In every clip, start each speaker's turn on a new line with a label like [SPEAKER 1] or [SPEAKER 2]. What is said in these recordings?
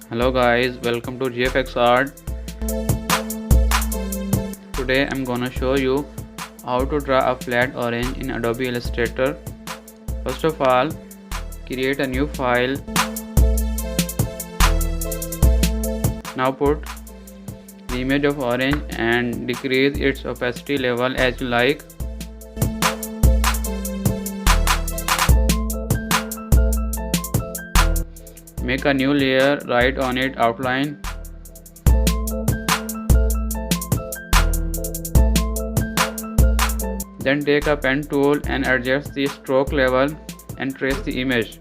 [SPEAKER 1] Hello guys, welcome to GFX Art. Today I'm gonna show you how to draw a flat orange in Adobe Illustrator. First of all, create a new file. Now put the image of orange and decrease its opacity level as you like. Make a new layer, write on it outline. Then take a pen tool and adjust the stroke level and trace the image.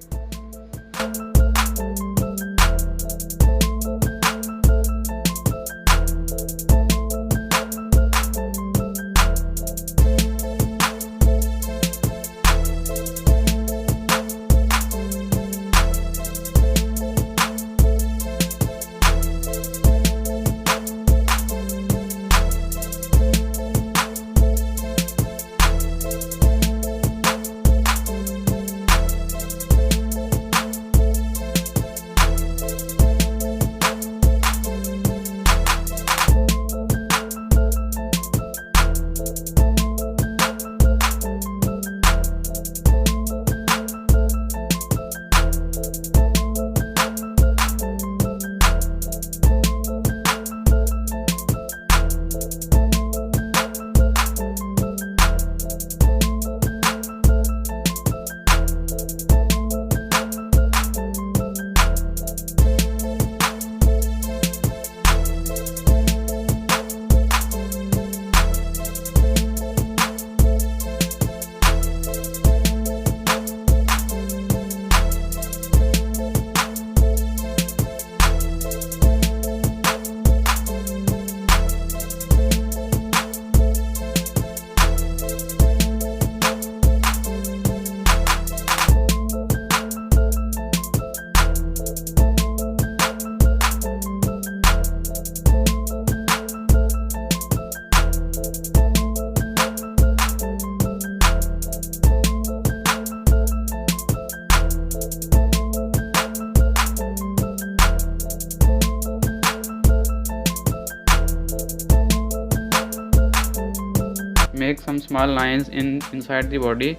[SPEAKER 1] Make some small lines inside the body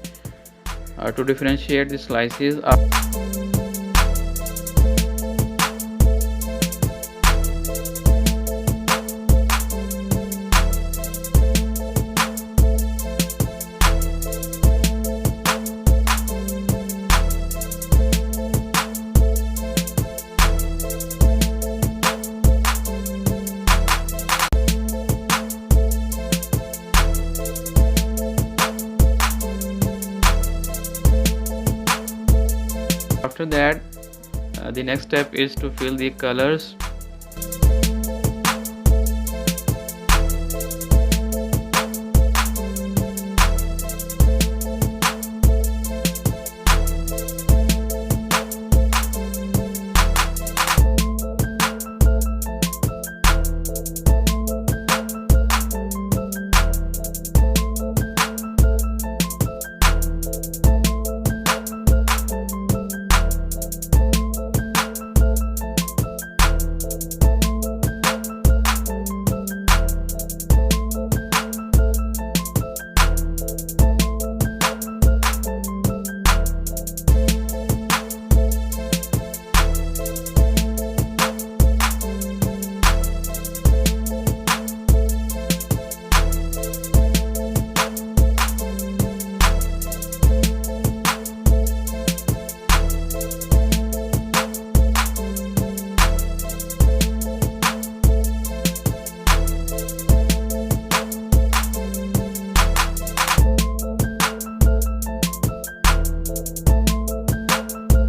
[SPEAKER 1] to differentiate the slices. After that, the next step is to fill the colors.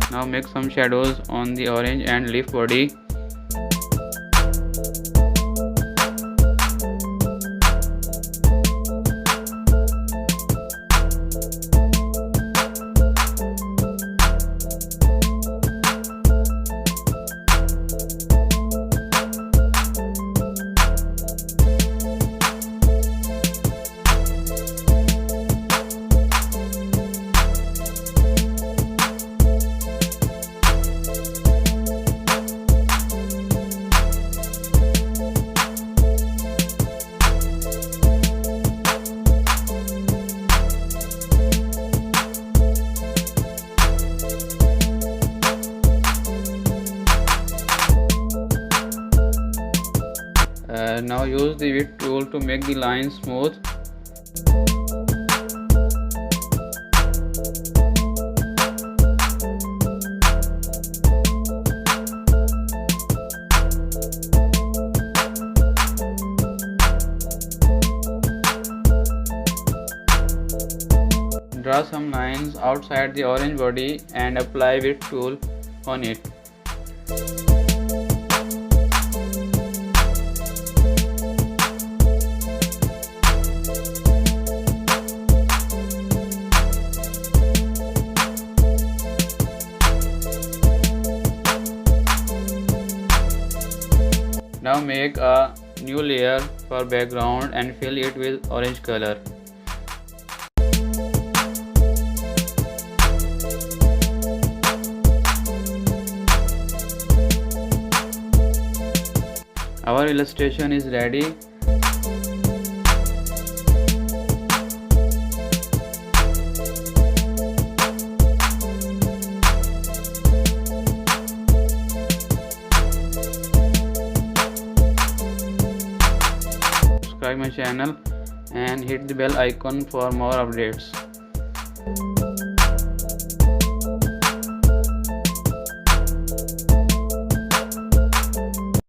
[SPEAKER 1] Now make some shadows on the orange and leaf body. Now use the width tool to make the line smooth. Draw some lines outside the orange body and apply width tool on it. Now make a new layer for background and fill it with orange color. Our illustration is ready. Subscribe my channel and hit the bell icon for more updates.